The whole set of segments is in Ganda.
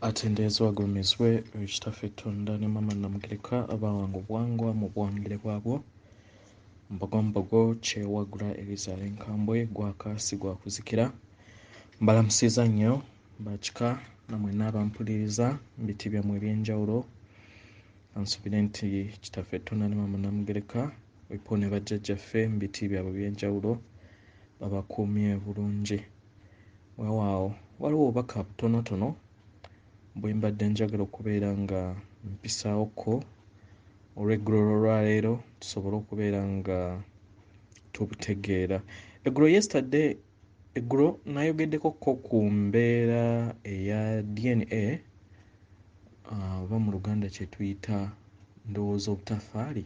Atendezwa agumizwe ekitaffe Tonda ne Mama Namugereka abawanga obwangwa mu bwangire bwabwo mbogo kyewagula Elizabeth Nkambwe gwakaasi gwakuzikira mbalamusiza nnyo bakika namwe n'abampuliriza mbiti byammwe eby'enjawulo ansubire nti kitaffe Tonda ne Mama Namugereka wepo ne bajjajjaffe mbiti byabwe eby'enjawulo babakuumye bulungi weewaawo waliwo obubaka butonotono bwe mbadde njagala okubeera nga mpisaawoko olw'eggulo olwaleero tusobole okubeera nga tubutegeera. Eggulo nayogeddeko ku mbeera eya DNA oba mu Luganda kye tuyita ndowooza obutafaali.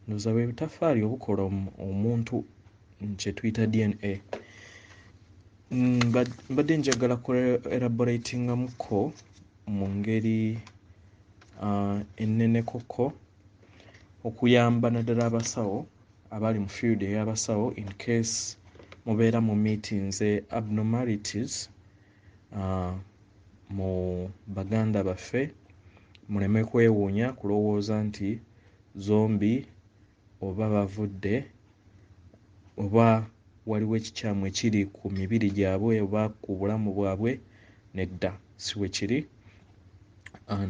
Ndowooza bwe butafaali obukola omuntu kye tuyita DNA. Mbadde njagala ku elaboratingamuko mu ngeri ennenekoko okuyamba naddala abasawo abali mu field ey'abasawo in case mubeera mu meetings abnormalities mu baganda baffe muleme kwewuunya kulowooza nti zombi oba bavudde oba waliwo ekikyamu ekiri ku mibiri gyabwe oba ku bulamu bwabwe nedda si bwe kiri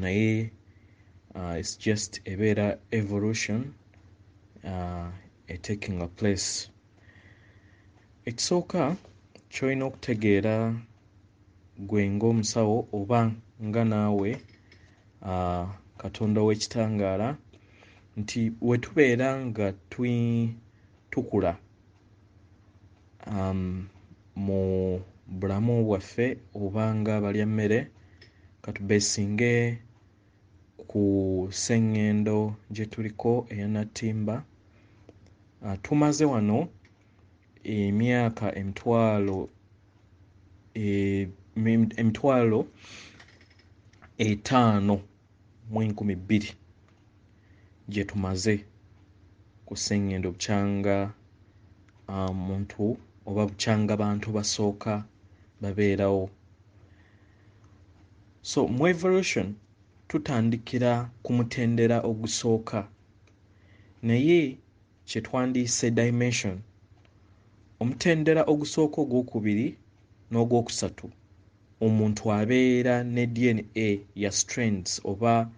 naye it's just ebeera evolution taking a place. Ekisooka ky'olina okutegeera gwe ng'omusawo oba nga naawe Katonda w'ekitangaala nti we tubeera nga tukula mu bulamu bwaffe oba nga balya mmere katubeesinge ku sseŋŋendo gye tuliko eya Natimba. Tumaze wano emyaka emitwalo 5,200 gye tumaze ku sseŋŋendo bukyanga muntu oba bukyanga bantu basooka babeerawo. So mu evolution tutandikira ku mutendera ogusooka naye kye twandiyise dimension. Omutendera ogusooka ogwokubiri n'ogwokusatu omuntu abeera ne DNA ya strands oba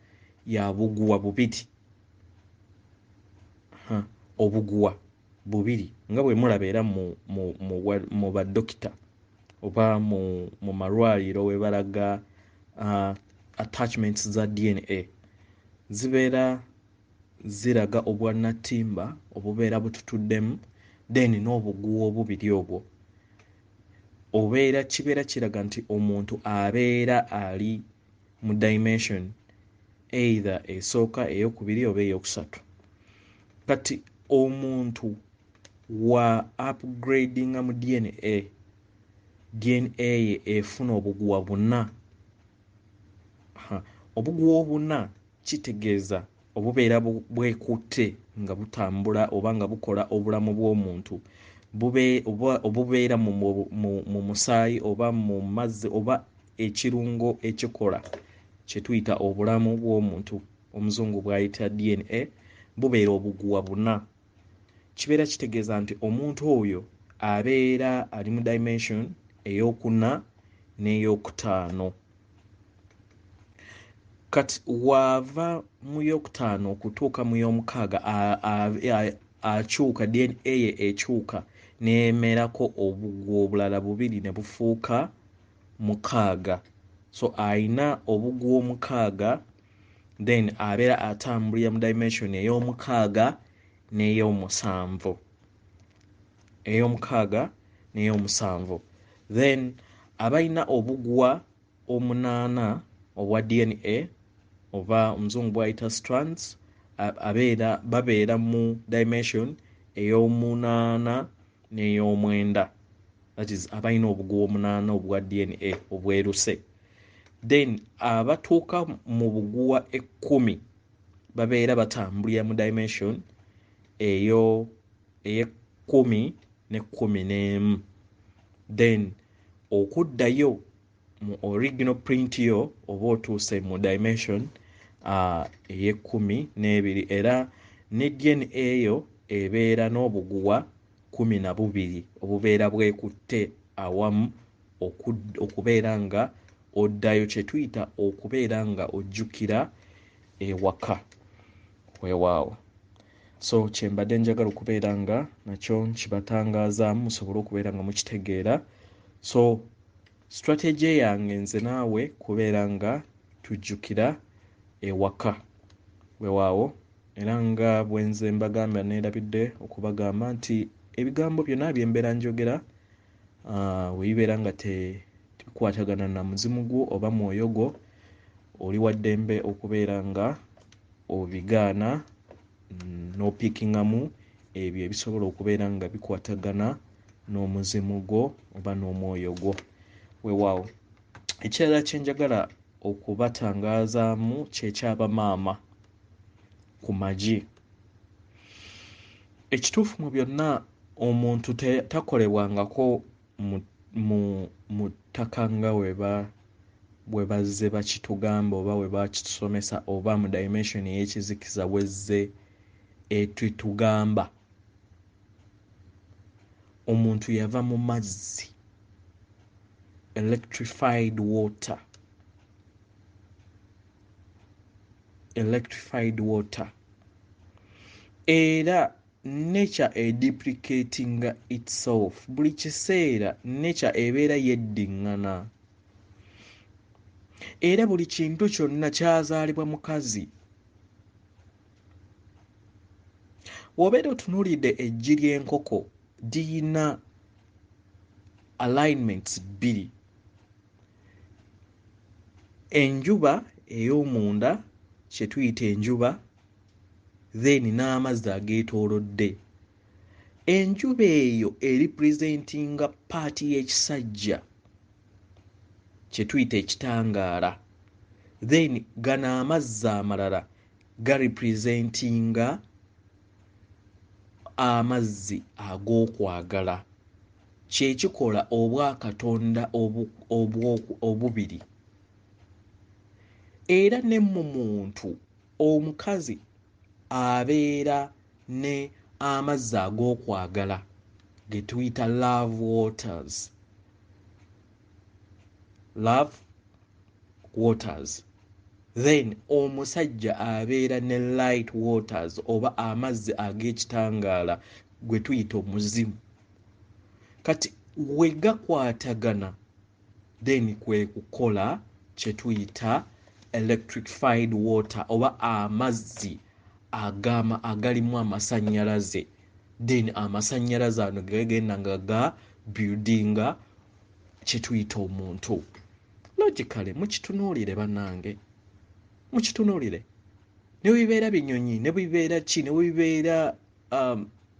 ya buguwa bubiri. Obuguwa bubiri nga bwe mulaba era mu baddokita oba mu malwaliro we balaga attachments za DNA zibeera ziraga obwannatimba obubeera bututuddemu then n'obuguwa obubiri obwo kibeera kiraga nti omuntu abeera ali mu dimension either esooka ey'okubiri oba ey'okusatu. Kati omuntu wa upgradinga mu DNA ye efuna obuguwa buna. Obuguwa obuna kitegeeza obubeera bwekutte nga butambula oba nga bukola obulamu bw'omuntu obubeera mu musaayi oba mu mazzi oba ekirungo ekikola kye tuyita obulamu bw'omuntu omuzungu bw'ayita DNA bubeera obuguwa buna. Kibeera kitegeeza nti omuntu oyo abeera ali mu dimension ey'okuna n'ey'okutaano. Kati waava mu y'okutaano okutuuka mu y'omukaaga akyuka DNA ye ekyuka n'emerako obuguwa obulala bubiri ne bufuuka 6. So ayina obuguwa 6 then abeera atambulira mu dimension ey'omukaaga n'ey'omusanvu. Then abalina obuguwa 8 obwa DNA oba omuzungu bw'ayita strands babeera mu dimension ey'omunaana n'ey'omwenda. That is abalina obuguwa 8 obwa DNA obweruse. Then abatuuka mu buguwa 10 babeera batambulira mu dimension ey'e10 ne 11. Then okuddayo mu original print yo oba otuuse mu dimension ey'ekkumi era ne DNA yo ebeera n'obuguwa 12 obubeera bwekutte awamu okubeera nga oddayo kye tuyita okubeera nga ojjukira ewaka weewaawo. So kyembadde njagala okubeera nga nakyo nkibatangazaamu musobole okubeera nga mukitegeera. So strategy yange nze naawe kubeera nga tujjukira ewaka weewaawo, era nga bwenze mbagamba neerabidde okubagamba nti ebigambo byonna bye mbeera njogera weebibeera nga tebikwatagana na muzimu gwo oba mwoyo gwo, oli wa ddembe okubeera nga obigaana n'opikingamu ebyo ebisobola okubeera nga bikwatagana n'omuzimu gwo oba n'omwoyo gwo weewaawo. Ekirala kye njagala okubatangazaamu kyekyabamaama ku magi. Ekituufu mu byonna omuntu takolebwangako mu ttaka nga bwe bazze bakitugamba oba bwe bakitusomesa oba mu dimension ey'ekizikiza bwezze etutugamba. Omuntu yava mu mazzi, electrified water era nature eduplicating itself. Buli kiseera nature ebeera yeddiŋŋana era buli kintu kyonna kyazaalibwa mukazi. Bw'obeera otunuulidde eggi ly'enkoko liyina alignments 2, enjuba ey'omunda kye tuyita enjuba then n'amazzi ageetoolodde. Enjuba eyo eripresentinga paati y'ekisajja kye tuyita ekitangaala, then gano amazzi amalala garepresentinga amazzi ag'okwagala, kye kikola obwakatonda obubiri. Era ne mu muntu omukazi abeera ne amazzi ag'okwagala ge tuyita love waters, then omusajja abeera ne light waters oba amazzi ag'ekitangaala gwe tuyita omuzimu. Kati we gakwatagana then kwe kukola kye tuyita electrified water oba amazzi agalimu amasannyalaze, then amasannyalaze ano gegenda nga ga buildinga kye tuyita omuntu. Logically mukitunuulire bannange, mukitunuulire ne bibeera binyonyi ne bibeera ki ne bibeera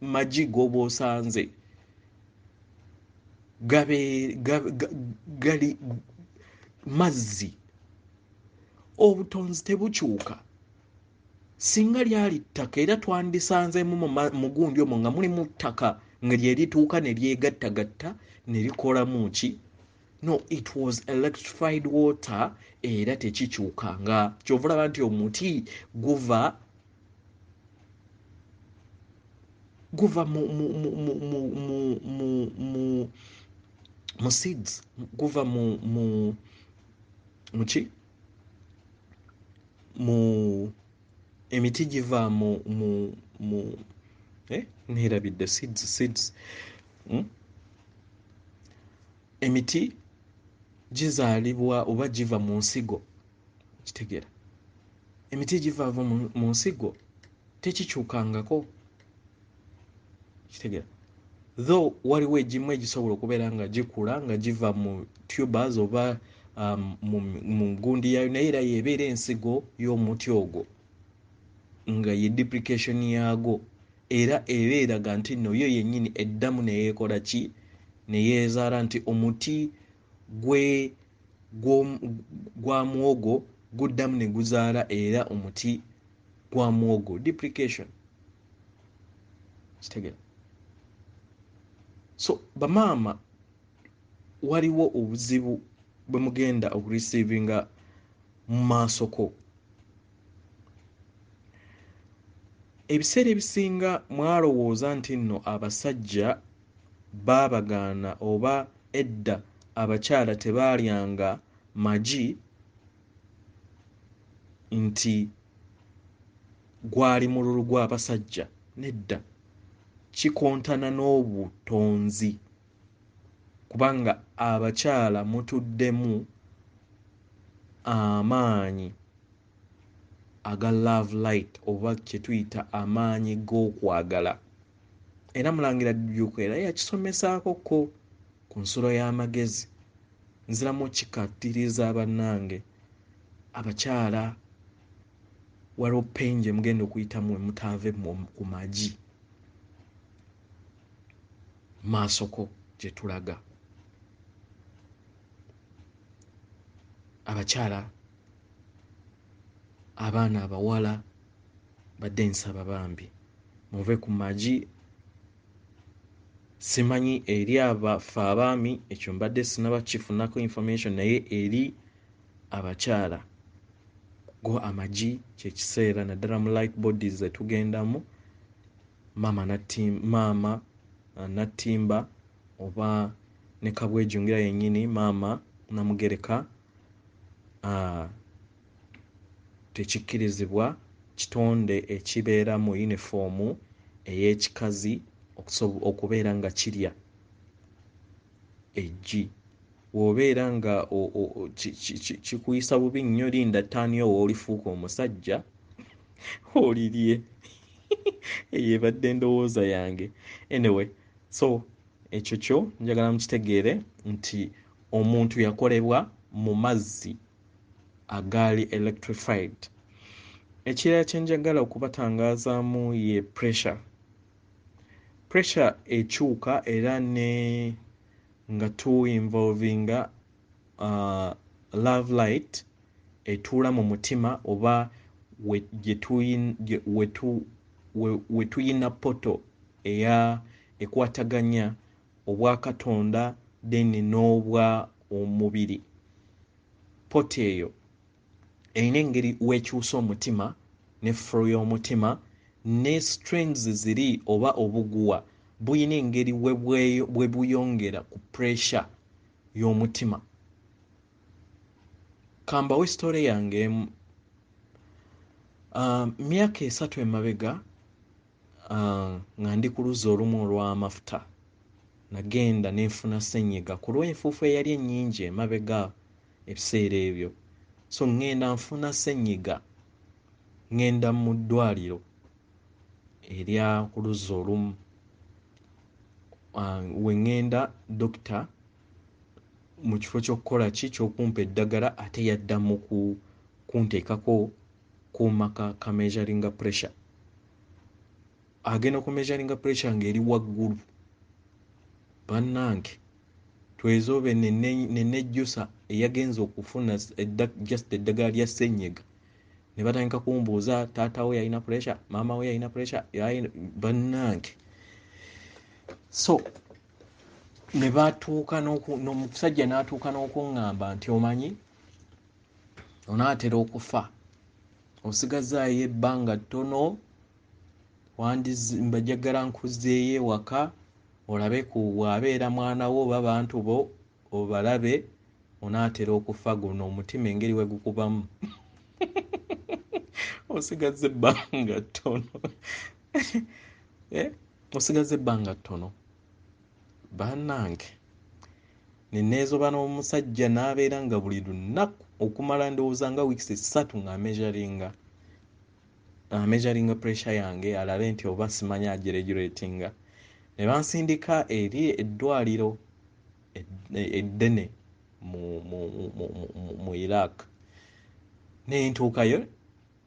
magi g'oba osanze gali mazzi, obutonzi tebukyuka. Singa lyali ttaka era twandisanzeemu mu gundi omwo nga mulimu ttaka nga lye lituuka ne lyegattagatta ne likolamu ki? No, it was electrified water era tekikyukanga. Kyova olaba nti omuti guva mu seeds, guva mu ki? Emiti giva neerabidde seeds. Emiti gizaalibwa oba giva mu nsigo, kitegeera. Emiti giva mu nsigo tekikyukangako, kitegeera. Though waliwo egimu egisobola okubeera nga gikula nga giva mu tubers oba mu gundi yayo, naye era yebeera ensigo y'omuti ogwo nga ye duplication yaago, era ebeeraga nti nno yo yennyini eddamu neyeekola ki? Neyeezaala nti omuti gwa muwogo guddamu ne guzaala era omuti gwa muwogo. Duplication, kitegeera. So bamaama waliwo obuzibu bwe mugenda okurecevinga mu maasoko. Ebiseera ebisinga mwalowooza nti nno abasajja baabagaana oba edda abakyala tebaalyanga magi nti gwali mululu gw'abasajja. Nedda, kikontana n'obutonzi kubanga abakyala mutuddemu amaanyi aga love light oba kye tuyita amaanyi g'okwagala. Era Mulangira Dduyuko era yakisomesaako ku nsulo y'amagezi. Nziramu kikattiriza bannange abakyala waliwo penje mugenda okuyitamu mutaave ku magi maasoko gye tulaga. Abakyala, abaana abawala, badde nsaba bambi muve ku magi. Simanyi eri abafe abaami ekyo mbadde sinaba kifunako information, naye eri abakyala go amagi kyekiseera naddala mu light bodies zetugendamu. Maama Nattimba oba ne Kabwejjungira yennyini maama Namugereka, tekikkirizibwa kitonde ekibeera mu yunifoomu ey'ekikazi okubeera nga kirya eggi. Bw'obeera nga kikuyisa bubi nnyo, linda ttaani owo olifuuka omusajja olirye. Eyo ebadde endowooza yange. Anyway, so ekyo kyo njagala mukitegeere nti omuntu yakolebwa mu mazzi agaali electrified. Ekirala kye njagala okubatangaazaamu ye pressure. Pressure ekyuka era ne nga involvinga love light etuula mu mutima oba we tuyina poto ekwataganya obwa Katonda deni n'obwa omubiri. Poto eyo erina engeri weekyusa omutima ne flow y'omutima ne strings ziri oba obuguwa buyina engeri bwe buyongera ku pressure y'omutima. Kambawo story yange emu. Myaka 3 emabega nga ndi ku luzzi olumu olw'amafuta nagenda nenfuna ssenyiga ku lw'enfuufu eyali ennyingi emabega ebiseera ebyo. So ŋŋenda nfuna ssenyiga, ŋŋenda mu ddwaliro erya ku luzzi olumu. We ŋŋenda dokita mu kifo ky'okukola ky'okumpa eddagala ate yaddamu kunteekako kuuma ka measuringa pressure. Agenda ku measuringa pressure ng'eri waggulu. Bannange twezobe nenejjusa eyagenza okufuna just eddagala lya ssenyiga ne batandika kumbuuza taata we yalina pressure, maama we yalina pressure, bannange. So ne batuuka n'omusajja n'atuuka n'okuŋŋamba nti omanyi onaatera okufa, osigazaayo ebbanga ttono, mbajagala nkuzzeeyo ewaka olabe ku bw'abeera mwana wo oba bantu bo obalabe, onaatera okufa, guno omutima engeri we gukubamu. Osigaze ebbanga ttono. Osigaze ebbanga ttono. Bannange neneezoba n'omusajja n'abeera nga buli lunaku okumala ndowooza nga wiikisi 3 nga ameasuringa pressure yange alabe nti oba simanya agiregulatinga. Ne bansindika eri eddwaliro eddene mu Iraq. Ne ntuukayo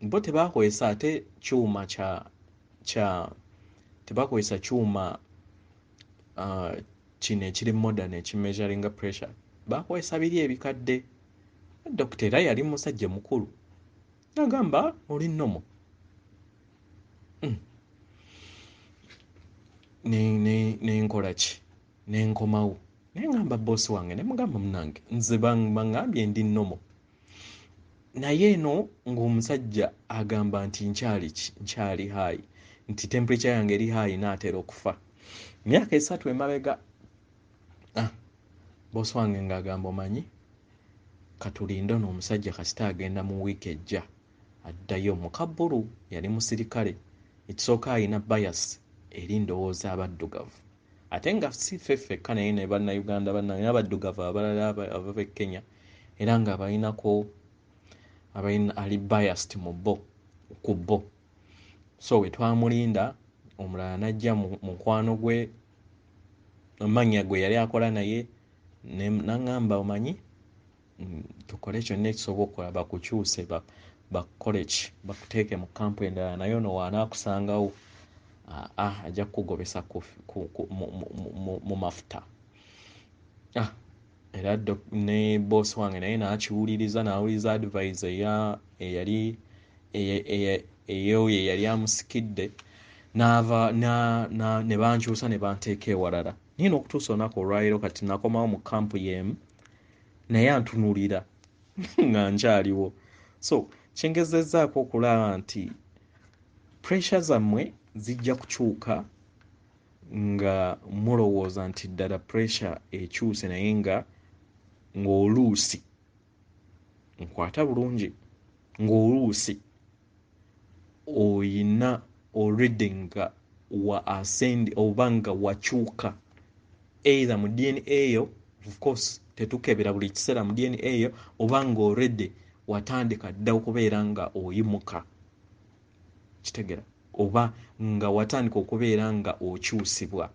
bo tebakozesa ate kyuma tebakozesa kyuma kino ekiri modern ekimeasuringa pressure, bakozesa biri ebikadde. Dokita era yali musajja mukulu agamba oli nnomo. Nenkola ki? Nenkomawo naye ngamba boss wange ne mugamba munange nze bangambye ndi nnomo naye eno ng'omusajja agamba nti nkyali high nti temperature yange eri high naatera okufa myaka 3 emabega boss wange ng'agamba omanyi katulinde ono omusajja kasita agenda mu wiiki ejja addayo mukabbulu yali musirikale ekisooka alina bias eri ndowooza abaddugavu ate nga si ffeffekka naye ne bannayuganda bannange n'abaddugavu abalala abava Kenya era nga balinako ali biased mu ku bo so we twamulinda omulala najja mu mukwano gwe amannya gwe yali akola naye n'angamba omanyi tukole kyonna ekisoboka bakukyuse bakole ki bakuteeke mu kampu endala naye ono waanaakusangawo ajja kukugobesa mu mafuta era ne boss wange naye n'awuliriza advice eyali eyo yali amusikidde n'ava ne bankyusa ne banteeka ewalala nina okutuusa olunaku olwaliro kati nakomawo mu kampu y'emu naye antunulira nga nkyaliwo so kyengezezzaako okulaba nti pressure zammwe zijja kukyuka nga mulowooza nti ddala pressure ekyuse naye ng'oluusi nkwata bulungi ng'oluusi oyina already nga wa ascend oba nga wakyuka either mu DNA eyo of course tetukebera buli kiseera mu DNA eyo oba nga already watandika dda okubeera nga oyimuka kitegera oba nga watandika okubeera nga okyusibwa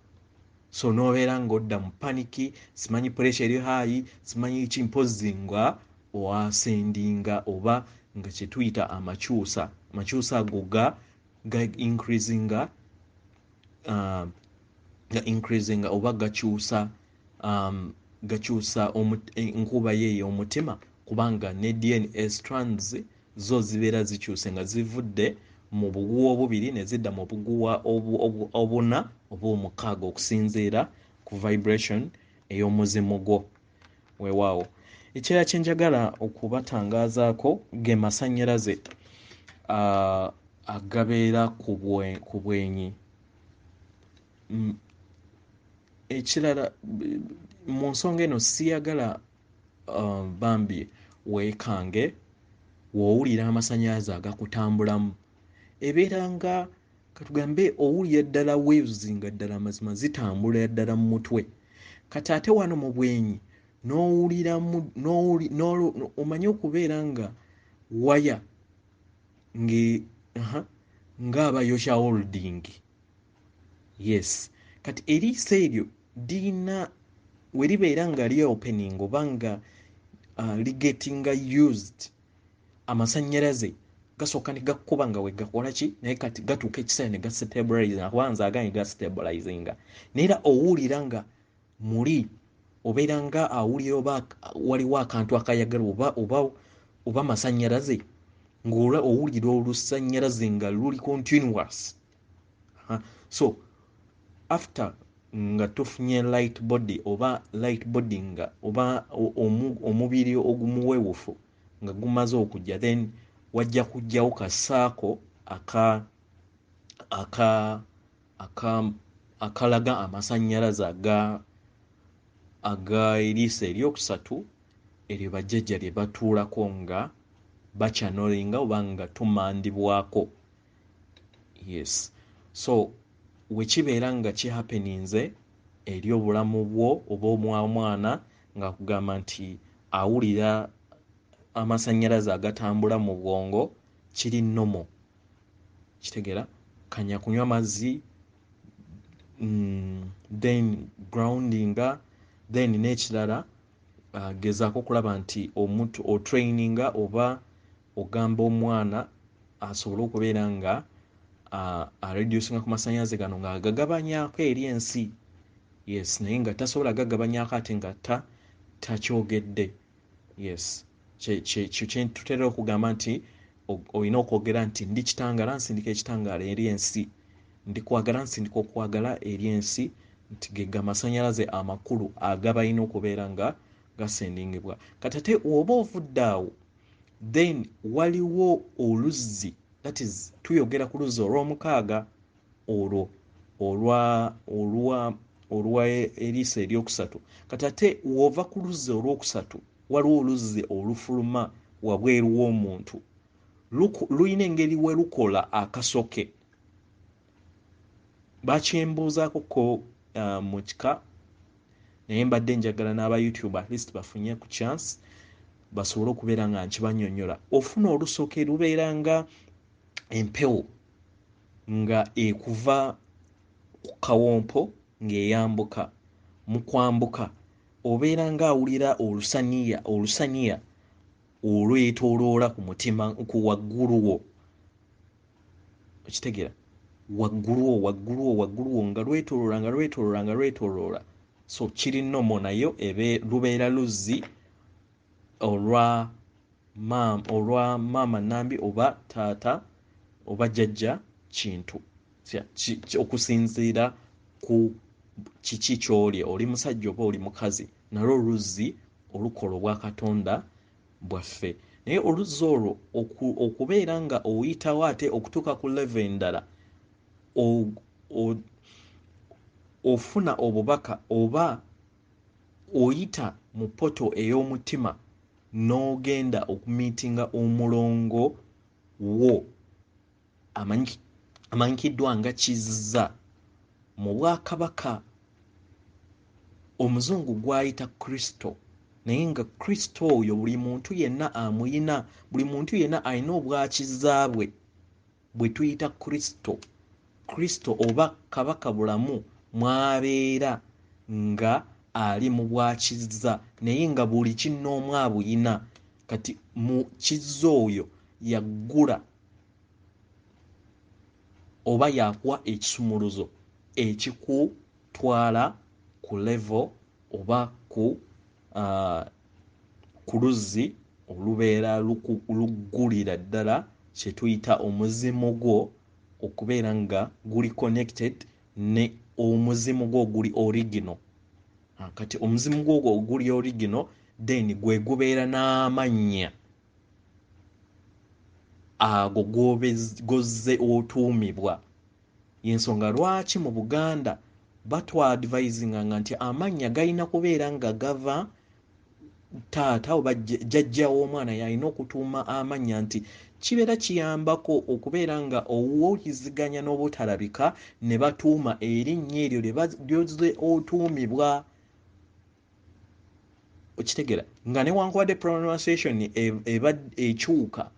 so n'obeera ng'odda mu paniki simanyi pressure eri high simanyi kimpozi nga oascendinga oba nga kyetuyita amakyusa ago ga increasinga oba gakyusa enkuba yeeyo omutima kubanga ne DNA strands zo zibeera zikyuse nga zivudde mu buguwa obubiri ne zidda mu buguwa obuna oba omukaaga okusinziira ku vibration ey'omuzimu gwo weewaawo ekirala kye njagala okubatangaazaako ge masannyalaze agabeera ku bwenyi ekirala mu nsonga eno siyagala bambi weekange w'owulira amasannyalaze agakutambulamu ebeera nga katugambe owulira ddala waves nga ddala mazima zitambula ddala mu mutwe kati ate wano mu bwenyi n'owuliramu omanyi okubeera nga waya ng'abayokya holding yes kati eriiso eryo dirina we libeera nga li opening oba nga ligetinga used amasannyalaze gasooka ne gakkuba nga we gakola ki naye kati gatuuka ekiseera ne gastabilizinga kubanza agani gastabilizinga naye era owulira nga muli obeera nga awulira oba waliwo akantu akayagala oba masannyalaze ng'ola owulira olusannyalaze nga luli continuous so after nga tufunye light body oba light body nga oba omubiri ogumuweewufu nga gumaze okujja then wajja kujjawo kasaako akalaga amasannyalaze aga eriiso eryokusatu eryo bajjajja lye batuulako nga bakyanolinga oba nga tumandibwako yes so wekibeera nga kihappeninze eri obulamu bwo oba omwana nga kugamba nti awulira amasannyalaze agatambula mu bwongo kiri nnomo kitegera kanya kunywa mazzi then groundinga then n'ekirala gezaako okulaba nti omuntu otraininga oba ogamba omwana asobole okubeera nga areducinga ku masannyalaze gano nga agagabanyaako eri ensi yes naye nga tasobola gagabanyaako ate nga takyogedde yes tutera okugamba nti olina okwogera nti ndi kitangaala nsindika ekitangaala eri ensi ndi kwagala nsindika okwagala eri ensi nti ge gamasanyalaze amakulu agabalina okubeera nga gasendingibwa. Kati ate oba ovudde awo then waliwo oluzzi, that is tuyogera ku luzzi olw'omukaaga olwo olwa eriisa eryokusatu. Kati ate wova ku luzzi olwokusatu waliwo oluzzi olufuluma wabweru w'omuntu, luyina engeri we lukola akasoke. Bakyembuuzaako ko mu kika, naye mbadde njagala n'aba YouTube at least bafunye ku chance basobole okubeera nga nkibanyonnyola. Ofuna olusoke lubeera nga empewo nga ekuva ku kawompo ng'eyambuka. Mu kwambuka obeera ng'awulira olusaniya olwetooloola ku mutima ku wagguluwo, okitegeera, wagguluwo nga lwetooloola. So kiri nnomo nayo lubeera luzzi olwa maama Nambi oba taata oba jjajja Kintu, okusinziira ku kiki ky'oli, oli musajja oba oli mukazi, nalwo oluzzi olukola obwa Katonda bwaffe. Naye oluzzi olwo okubeera nga oyitawo ate okutuuka ku level endala ofuna obubaka oba oyita mu poto ey'omutima n'ogenda okumiitinga omulongo wo amanyikiddwa nga Kizza mu Bwakabaka. Omuzungu gw'ayita Kristo, naye nga Kristo oyo buli muntu yenna amuyina, buli muntu yenna alina obwakizza bwe tuyita Kristo oba kabaka bulamu mwabeera nga ali mu bwakizza, naye nga buli kinnoomu abuyina. Kati mu kizza oyo yaggula oba yakuwa ekisumuluzo ekikutwala ku level oba ku luzzi olubeera luggulira ddala kye tuyita omuzimu gwo okubeera nga guli connected ne omuzimu gwo oguli original. Kati omuzimu gwo oguli original then gwe gubeera n'amannya ago gozze otuumibwa. Yensonga lwaki mu Buganda batwadvisinga nti amannya galina kubeera nga gava taata oba jjajja w'omwana yalina okutuuma amannya, nti kibeera kiyambako okubeera nga owuliziganya n'obutalabika ne batuuma erinnya eryo lyozze otuumibwa. Okitegeera nga newankubadde pronunciation eba ekyuka,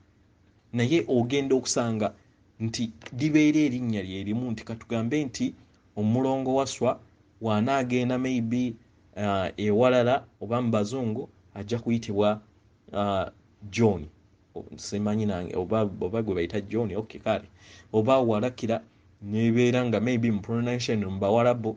naye ogenda okusanga nti libeera erinnya lye limu. Nti katugambe nti Omulongo Wasswa wanaagenda maybe ewalala oba mu Bazungu ajja kuyitibwa John, simanyi nange oba gwe bayita John, okay kale, oba walakira nebeera nga maybe mu pronunciation mu Bawarabu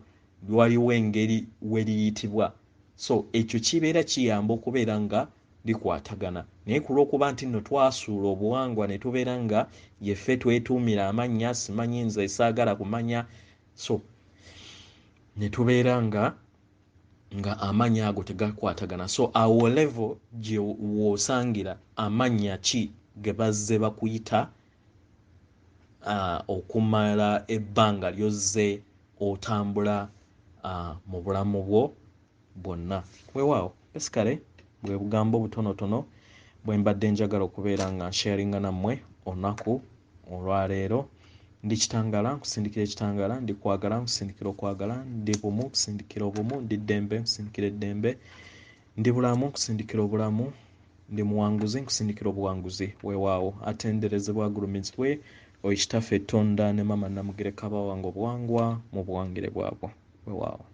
waliwo engeri we liyitibwa. So ekyo kibeera kiyamba okubeera nga likwatagana. Naye ku lw'okuba nti nno twasuula obuwangwa ne tubeera nga yeffe twetuumira amannya, simanyi nze saagala kumanya, so ne tubeera nga amannya ago tegakwatagana. So awo level gye woosangira amannya ki ge bazze bakuyita okumala ebbanga lyozze otambula mu bulamu bwo bwonna. Weewaawo basically bwe bugambo butonotono bwe mbadde njagala okubeera nga nsharinga nammwe olunaku olwaleero. Ndi Kitangala, nkusindikira ekitangala, ndi kwagala, nkusindikira okwagala, ndi bumu, nkusindikira obumu, ndi ddembe, nkusindikira eddembe, ndi bulamu, nkusindikira obulamu, ndi muwanguzi, nkusindikira obuwanguzi. Weewaawo atenderezebwa agulumizibwe oyo kitaffe Tonda ne Maama Namugereka baawanga obuwangwa mu buwangire bwabwo. Weewaawo.